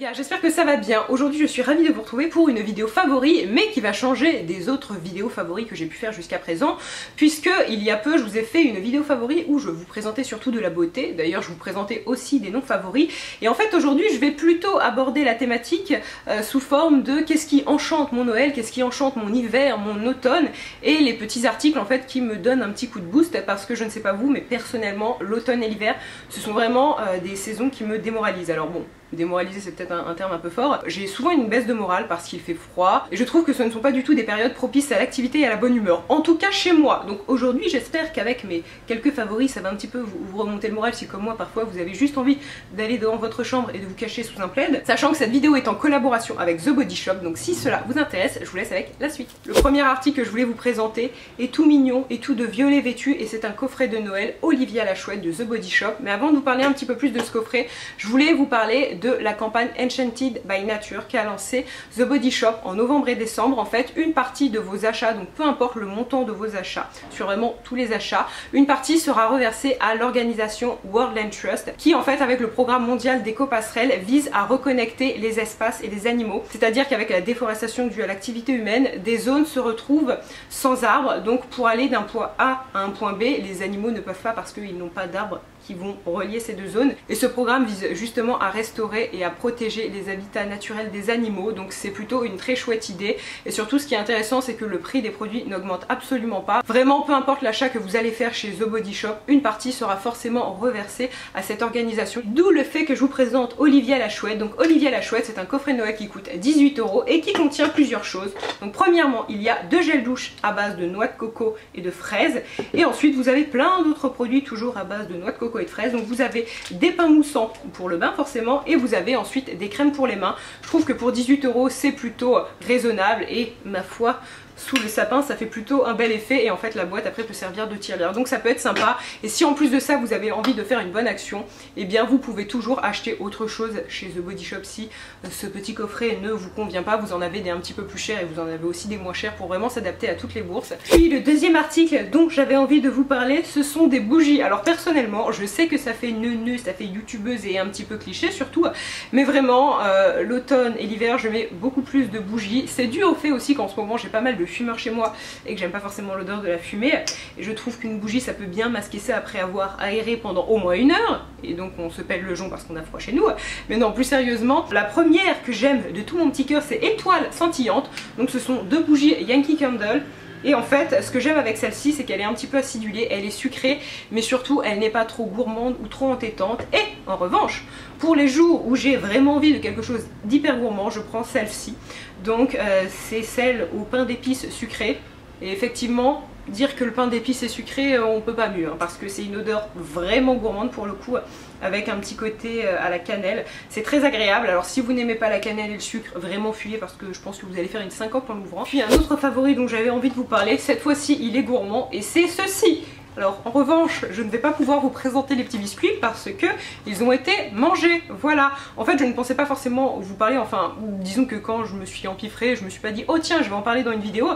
gars, j'espère que ça va bien. Aujourd'hui je suis ravie de vous retrouver pour une vidéo favori, mais qui va changer des autres vidéos favoris que j'ai pu faire jusqu'à présent, puisque il y a peu je vous ai fait une vidéo favori où je vous présentais surtout de la beauté. D'ailleurs je vous présentais aussi des noms favoris, et en fait aujourd'hui je vais plutôt aborder la thématique sous forme de qu'est-ce qui enchante mon Noël, qu'est-ce qui enchante mon hiver, mon automne, et les petits articles en fait qui me donnent un petit coup de boost, parce que je ne sais pas vous, mais personnellement l'automne et l'hiver ce sont vraiment des saisons qui me démoralisent. Alors bon, démoraliser c'est peut-être un terme un peu fort. J'ai souvent une baisse de morale parce qu'il fait froid et je trouve que ce ne sont pas du tout des périodes propices à l'activité et à la bonne humeur, en tout cas chez moi. Donc aujourd'hui j'espère qu'avec mes quelques favoris ça va un petit peu vous remonter le moral si comme moi parfois vous avez juste envie d'aller dans votre chambre et de vous cacher sous un plaid, sachant que cette vidéo est en collaboration avec The Body Shop. Donc si cela vous intéresse, je vous laisse avec la suite. Le premier article que je voulais vous présenter est tout mignon et tout de violet vêtu, et c'est un coffret de Noël Olivia la Chouette de The Body Shop. Mais avant de vous parler un petit peu plus de ce coffret, je voulais vous parler de la campagne Enchanted by Nature qu'a lancé The Body Shop en novembre et décembre. En fait, une partie de vos achats, donc peu importe le montant de vos achats, sur vraiment tous les achats, une partie sera reversée à l'organisation World Land Trust, qui en fait avec le programme mondial d'éco-passerelle vise à reconnecter les espaces et les animaux. C'est-à-dire qu'avec la déforestation due à l'activité humaine, des zones se retrouvent sans arbres, donc pour aller d'un point A à un point B, les animaux ne peuvent pas parce qu'ils n'ont pas d'arbres qui vont relier ces deux zones, et ce programme vise justement à restaurer et à protéger les habitats naturels des animaux. Donc c'est plutôt une très chouette idée, et surtout ce qui est intéressant c'est que le prix des produits n'augmente absolument pas. Vraiment peu importe l'achat que vous allez faire chez The Body Shop, une partie sera forcément reversée à cette organisation, d'où le fait que je vous présente Olivia la Chouette. Donc Olivia la Chouette c'est un coffret de Noël qui coûte 18 € et qui contient plusieurs choses. Donc premièrement il y a 2 gels douche à base de noix de coco et de fraises, et ensuite vous avez plein d'autres produits toujours à base de noix de coco et de fraises. Donc vous avez des pains moussants pour le bain forcément, et vous avez ensuite des crèmes pour les mains. Je trouve que pour 18 € c'est plutôt raisonnable, et ma foi sous le sapin ça fait plutôt un bel effet, et en fait la boîte après peut servir de tirelire, donc ça peut être sympa. Et si en plus de ça vous avez envie de faire une bonne action, et bien vous pouvez toujours acheter autre chose chez The Body Shop si ce petit coffret ne vous convient pas. Vous en avez des un petit peu plus chers et vous en avez aussi des moins chers pour vraiment s'adapter à toutes les bourses. Puis le deuxième article dont j'avais envie de vous parler, ce sont des bougies. Alors personnellement je sais que ça fait neuneu, ça fait youtubeuse et un petit peu cliché surtout, mais vraiment l'automne et l'hiver je mets beaucoup plus de bougies. C'est dû au fait aussi qu'en ce moment j'ai pas mal de fumeur chez moi et que j'aime pas forcément l'odeur de la fumée, et je trouve qu'une bougie ça peut bien masquer ça après avoir aéré pendant au moins 1 heure, et donc on se pèle le jonc parce qu'on a froid chez nous. Mais non, plus sérieusement, la première que j'aime de tout mon petit cœur c'est Étoile Scintillante. Donc ce sont 2 bougies Yankee Candle. Et en fait, ce que j'aime avec celle-ci, c'est qu'elle est un petit peu acidulée, elle est sucrée, mais surtout elle n'est pas trop gourmande ou trop entêtante. Et en revanche, pour les jours où j'ai vraiment envie de quelque chose d'hyper gourmand, je prends celle-ci. Donc c'est celle au pain d'épices sucré. Et effectivement, dire que le pain d'épices est sucré, on peut pas mieux, hein, parce que c'est une odeur vraiment gourmande pour le coup, avec un petit côté à la cannelle. C'est très agréable. Alors si vous n'aimez pas la cannelle et le sucre, vraiment fuyez, parce que je pense que vous allez faire une syncope en l'ouvrant. Puis un autre favori dont j'avais envie de vous parler, cette fois-ci il est gourmand, et c'est ceci. Alors en revanche je ne vais pas pouvoir vous présenter les petits biscuits parce que ils ont été mangés, voilà. En fait je ne pensais pas forcément vous parler, enfin disons que quand je me suis empiffrée, je me suis pas dit oh tiens je vais en parler dans une vidéo,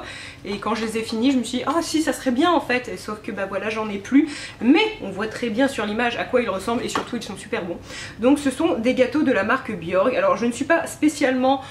et quand je les ai finis je me suis dit ah si ça serait bien en fait, et sauf que bah voilà j'en ai plus, mais on voit très bien sur l'image à quoi ils ressemblent, et surtout ils sont super bons. Donc ce sont des gâteaux de la marque Björg. Alors je ne suis pas spécialement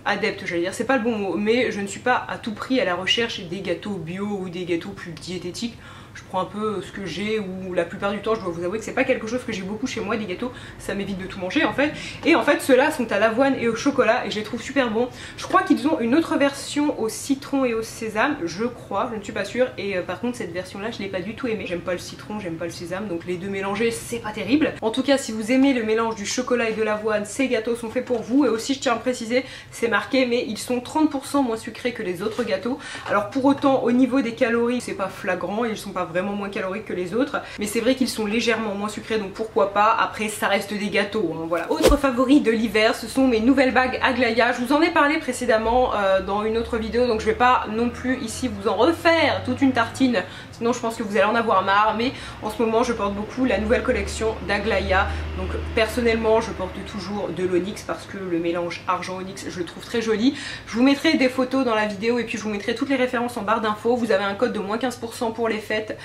adepte, j'allais dire, c'est pas le bon mot, mais je ne suis pas à tout prix à la recherche des gâteaux bio ou des gâteaux plus diététiques. Je prends un peu ce que j'ai, ou la plupart du temps je dois vous avouer que c'est pas quelque chose que j'ai beaucoup chez moi, des gâteaux, ça m'évite de tout manger en fait. Et en fait ceux-là sont à l'avoine et au chocolat, et je les trouve super bons. Je crois qu'ils ont une autre version au citron et au sésame, je crois, je ne suis pas sûre, et par contre cette version là je l'ai pas du tout aimée. J'aime pas le citron, j'aime pas le sésame, donc les deux mélangés c'est pas terrible. En tout cas si vous aimez le mélange du chocolat et de l'avoine, ces gâteaux sont faits pour vous. Et aussi je tiens à préciser, c'est marqué, mais ils sont 30% moins sucrés que les autres gâteaux. Alors pour autant au niveau des calories c'est pas flagrant, ils sont pas vraiment moins caloriques que les autres, mais c'est vrai qu'ils sont légèrement moins sucrés, donc pourquoi pas. Après ça reste des gâteaux, hein, voilà. Autre favori de l'hiver, ce sont mes nouvelles bagues Aglaia. Je vous en ai parlé précédemment dans une autre vidéo, donc je vais pas non plus ici vous en refaire toute une tartine. sinon je pense que vous allez en avoir marre. Mais en ce moment je porte beaucoup la nouvelle collection d'Aglaia. Donc personnellement je porte toujours de l'onyx parce que le mélange argent-onyx je le trouve très joli. Je vous mettrai des photos dans la vidéo et puis je vous mettrai toutes les références en barre d'infos. Vous avez un code de moins 15% pour les fêtes,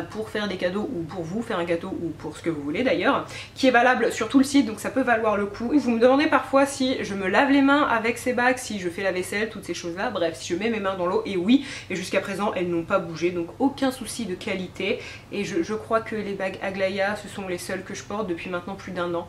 pour faire des cadeaux ou pour vous faire un gâteau ou pour ce que vous voulez d'ailleurs, qui est valable sur tout le site, donc ça peut valoir le coup. Vous me demandez parfois si je me lave les mains avec ces bagues, si je fais la vaisselle, toutes ces choses là, bref, si je mets mes mains dans l'eau, et oui, et jusqu'à présent elles n'ont pas bougé, donc aucun souci de qualité. Et je crois que les bagues Aglaia ce sont les seules que je porte depuis maintenant plus d'1 an.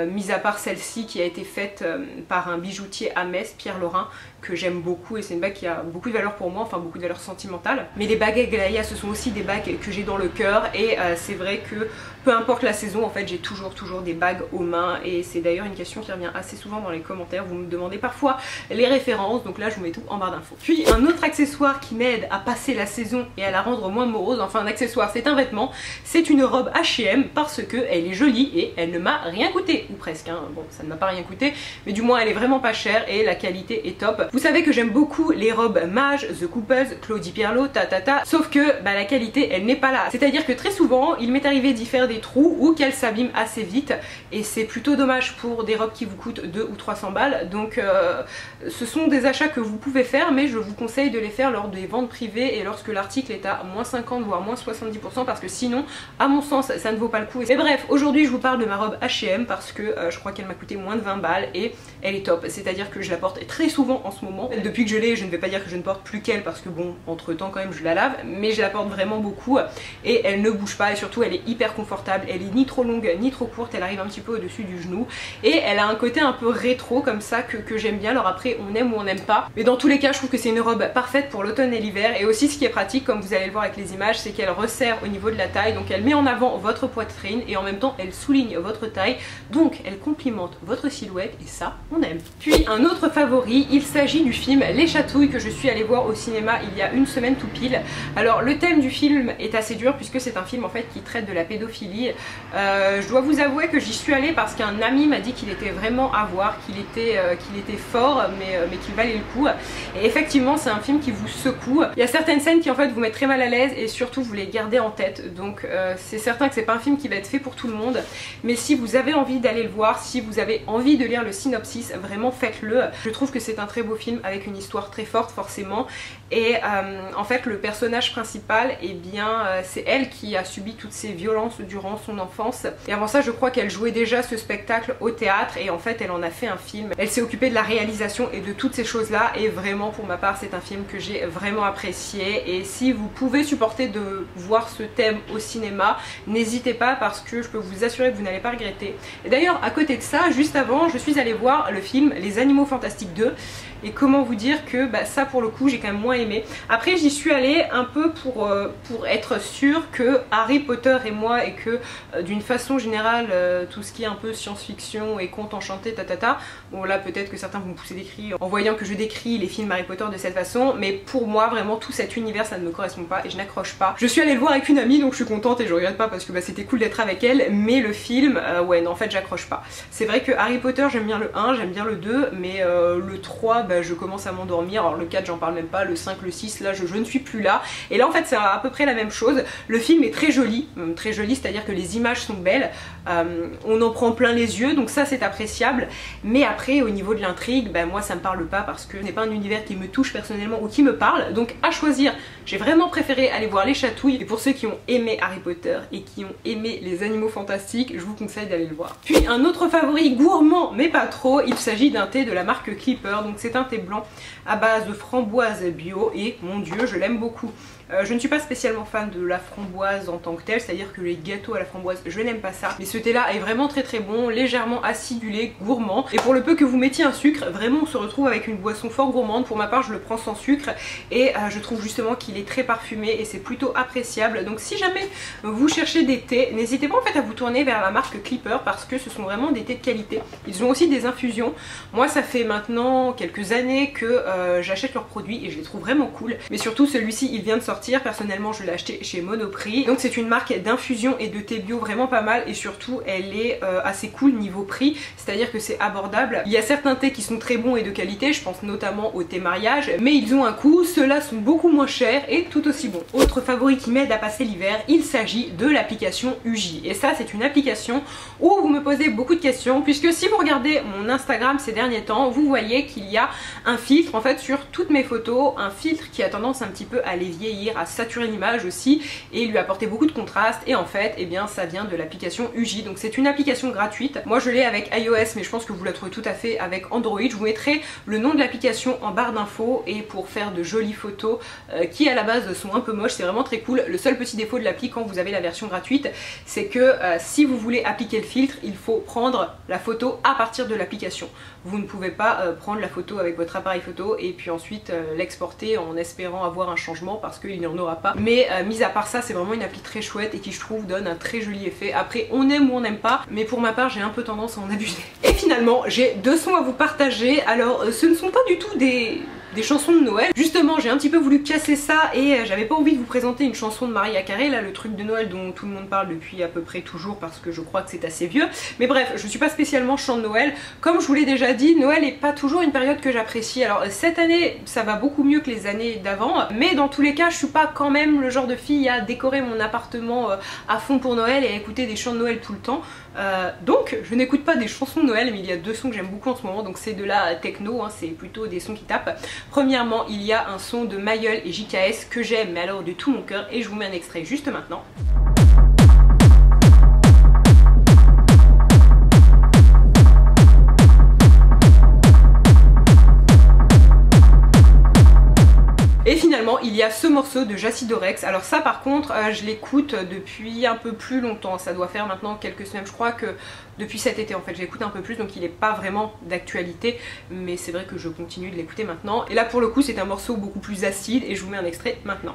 Mis à part celle-ci qui a été faite par un bijoutier à Metz, Pierre Laurin, que j'aime beaucoup, et c'est une bague qui a beaucoup de valeur pour moi, enfin beaucoup de valeur sentimentale. Mais les bagues Aglaia ce sont aussi des bagues que j'ai dans le cœur, et c'est vrai que peu importe la saison, en fait j'ai toujours des bagues aux mains, et c'est d'ailleurs une question qui revient assez souvent dans les commentaires. Vous me demandez parfois les références, donc là je vous mets tout en barre d'infos. Puis un autre accessoire qui m'aide à passer la saison et à la rendre moins morose, enfin un accessoire, c'est un vêtement, c'est une robe H&M parce que elle est jolie et elle ne m'a rien coûté, ou presque, hein. Bon ça ne m'a pas rien coûté, mais du moins elle est vraiment pas chère et la qualité est top. Vous savez que j'aime beaucoup les robes Mage, The Couples, Claudie Pierlot, sauf que la qualité elle n'est pas là. C'est à dire que très souvent il m'est arrivé d'y faire des trous ou qu'elles s'abîment assez vite, et c'est plutôt dommage pour des robes qui vous coûtent 200 ou 300 balles. Donc ce sont des achats que vous pouvez faire, mais je vous conseille de les faire lors des ventes privées et lorsque l'article est à moins 50 voire moins 70%, parce que sinon à mon sens ça ne vaut pas le coup. Mais bref, aujourd'hui je vous parle de ma robe H&M parce que je crois qu'elle m'a coûté moins de 20 balles et elle est top. C'est à dire que je la porte très souvent en ce moment. Depuis que je l'ai, je ne vais pas dire que je ne porte plus qu'elle parce que bon, entre temps quand même je la lave, mais je la porte vraiment beaucoup et elle ne bouge pas, et surtout elle est hyper confortable. Elle est ni trop longue ni trop courte, elle arrive un petit peu au dessus du genou et elle a un côté un peu rétro comme ça que j'aime bien. Alors après on aime ou on n'aime pas, mais dans tous les cas je trouve que c'est une robe parfaite pour l'automne et l'hiver. Et aussi ce qui est pratique, comme vous allez le voir avec les images, c'est qu'elle resserre au niveau de la taille, donc elle met en avant votre poitrine et en même temps elle souligne votre taille, donc elle complimente votre silhouette et ça on aime. Puis un autre favori, il s'agit du film Les Chatouilles que je suis allée voir au cinéma il y a une semaine tout pile. Alors le thème du film est assez dur puisque c'est un film en fait qui traite de la pédophilie. Je dois vous avouer que j'y suis allée parce qu'un ami m'a dit qu'il était vraiment à voir, qu'il était fort mais qu'il valait le coup. Et effectivement c'est un film qui vous secoue. Il y a certaines scènes qui en fait vous mettent très mal à l'aise et surtout vous les gardez en tête. Donc c'est certain que c'est pas un film qui va être fait pour tout le monde, mais si vous avez envie d'aller le voir, si vous avez envie de lire le synopsis, vraiment faites-le. Je trouve que c'est un très beau film avec une histoire très forte forcément. Et en fait le personnage principal, eh bien c'est elle qui a subi toutes ces violences durant son enfance, et avant ça je crois qu'elle jouait déjà ce spectacle au théâtre et en fait elle en a fait un film. Elle s'est occupée de la réalisation et de toutes ces choses là, et vraiment pour ma part c'est un film que j'ai vraiment apprécié. Et si vous pouvez supporter de voir ce thème au cinéma, n'hésitez pas parce que je peux vous assurer que vous n'allez pas regretter. Et d'ailleurs à côté de ça, juste avant, je suis allée voir le film Les Animaux Fantastiques 2. Et comment vous dire que ça pour le coup j'ai quand même moins aimé. Après j'y suis allée un peu pour être sûre que Harry Potter et moi, et que d'une façon générale tout ce qui est un peu science-fiction et contes enchantés bon là peut-être que certains vont me pousser des cris en voyant que je décris les films Harry Potter de cette façon, mais pour moi vraiment tout cet univers ça ne me correspond pas et je n'accroche pas. Je suis allée le voir avec une amie donc je suis contente et je regrette pas parce que c'était cool d'être avec elle, mais le film ouais non en fait j'accroche pas. C'est vrai que Harry Potter j'aime bien le 1, j'aime bien le 2, mais le 3 je commence à m'endormir. Alors le 4 j'en parle même pas, le 5, le 6 là je ne suis plus là. Et là en fait c'est à peu près la même chose. Le film est très joli c'est à dire que les images sont belles, on en prend plein les yeux donc ça c'est appréciable, mais après au niveau de l'intrigue moi ça me parle pas parce que ce n'est pas un univers qui me touche personnellement ou qui me parle. Donc à choisir j'ai vraiment préféré aller voir Les Chatouilles, et pour ceux qui ont aimé Harry Potter et qui ont aimé Les Animaux Fantastiques, je vous conseille d'aller le voir. Puis un autre favori gourmand mais pas trop, il s'agit d'un thé de la marque Clipper. Donc c'est un thé blanc à base de framboise bio et mon dieu je l'aime beaucoup. Je ne suis pas spécialement fan de la framboise en tant que telle, c'est à dire que les gâteaux à la framboise je n'aime pas ça, mais ce thé là est vraiment très bon, légèrement acidulé, gourmand, et pour le peu que vous mettiez un sucre, vraiment on se retrouve avec une boisson fort gourmande. Pour ma part je le prends sans sucre et je trouve justement qu'il est très parfumé et c'est plutôt appréciable. Donc si jamais vous cherchez des thés, n'hésitez pas en fait à vous tourner vers la marque Clipper parce que ce sont vraiment des thés de qualité. Ils ont aussi des infusions. Moi ça fait maintenant quelques années que j'achète leurs produits et je les trouve vraiment cool, mais surtout celui-ci il vient de sortir sortir. Personnellement je l'ai acheté chez Monoprix. Donc c'est une marque d'infusion et de thé bio vraiment pas mal, et surtout elle est assez cool niveau prix, c'est-à-dire que c'est abordable. Il y a certains thés qui sont très bons et de qualité, je pense notamment au thé mariage, mais ils ont un coût, ceux-là sont beaucoup moins chers et tout aussi bons. Autre favori qui m'aide à passer l'hiver, il s'agit de l'application Uji. Et ça c'est une application où vous me posez beaucoup de questions, puisque si vous regardez mon Instagram ces derniers temps, vous voyez qu'il y a un filtre en fait sur toutes mes photos, un filtre qui a tendance un petit peu à les vieillir, à saturer l'image aussi et lui apporter beaucoup de contraste, et en fait eh bien ça vient de l'application Uji. Donc c'est une application gratuite, moi je l'ai avec iOS mais je pense que vous la trouvez tout à fait avec Android. Je vous mettrai le nom de l'application en barre d'infos, et pour faire de jolies photos qui à la base sont un peu moches, c'est vraiment très cool. Le seul petit défaut de l'appli quand vous avez la version gratuite, c'est que si vous voulez appliquer le filtre, il faut prendre la photo à partir de l'application. Vous ne pouvez pas prendre la photo avec votre appareil photo et puis ensuite l'exporter en espérant avoir un changement, parce qu'il n'y en aura pas. Mais mis à part ça, c'est vraiment une appli très chouette et qui je trouve donne un très joli effet. Après on aime ou on n'aime pas, mais pour ma part j'ai un peu tendance à en abuser. Et finalement j'ai deux sons à vous partager. Alors ce ne sont pas du tout des chansons de Noël. Justement j'ai un petit peu voulu casser ça et j'avais pas envie de vous présenter une chanson de Mariah Carey, là le truc de Noël dont tout le monde parle depuis à peu près toujours, parce que je crois que c'est assez vieux. Mais bref, je suis pas spécialement chant de Noël. Comme je vous l'ai déjà dit, Noël est pas toujours une période que j'apprécie. Alors cette année ça va beaucoup mieux que les années d'avant, mais dans tous les cas je suis pas quand même le genre de fille à décorer mon appartement à fond pour Noël et à écouter des chants de Noël tout le temps. Donc je n'écoute pas des chansons de Noël, mais il y a deux sons que j'aime beaucoup en ce moment, donc c'est de la techno, hein, c'est plutôt des sons qui tapent. Premièrement, il y a un son de Mayol et JKS que j'aime, mais alors de tout mon cœur, et je vous mets un extrait juste maintenant. Et finalement il y a ce morceau de Jacidorex. Alors ça par contre je l'écoute depuis un peu plus longtemps, ça doit faire maintenant quelques semaines, je crois que depuis cet été en fait j'écoute un peu plus, donc il n'est pas vraiment d'actualité, mais c'est vrai que je continue de l'écouter maintenant. Et là pour le coup c'est un morceau beaucoup plus acide et je vous mets un extrait maintenant.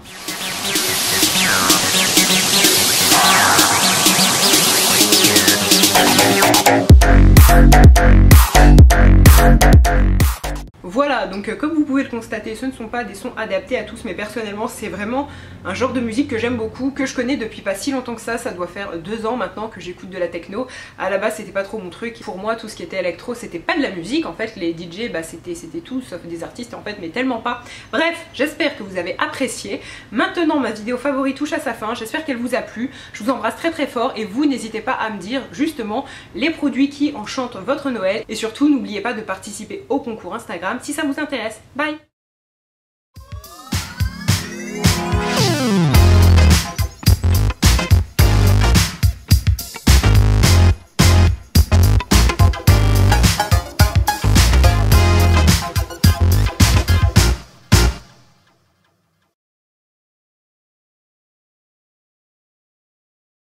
Voilà, donc comme vous pouvez le constater, ce ne sont pas des sons adaptés à tous, mais personnellement c'est vraiment un genre de musique que j'aime beaucoup, que je connais depuis pas si longtemps que ça doit faire 2 ans maintenant que j'écoute de la techno. À la base c'était pas trop mon truc, pour moi tout ce qui était électro c'était pas de la musique, en fait les DJ bah c'était tout sauf des artistes en fait, mais tellement pas. Bref, j'espère que vous avez apprécié. Maintenant ma vidéo favorite touche à sa fin, j'espère qu'elle vous a plu, je vous embrasse très très fort et vous n'hésitez pas à me dire justement les produits qui enchantent votre Noël, et surtout n'oubliez pas de participer au concours Instagram si ça vous intéresse. Bye!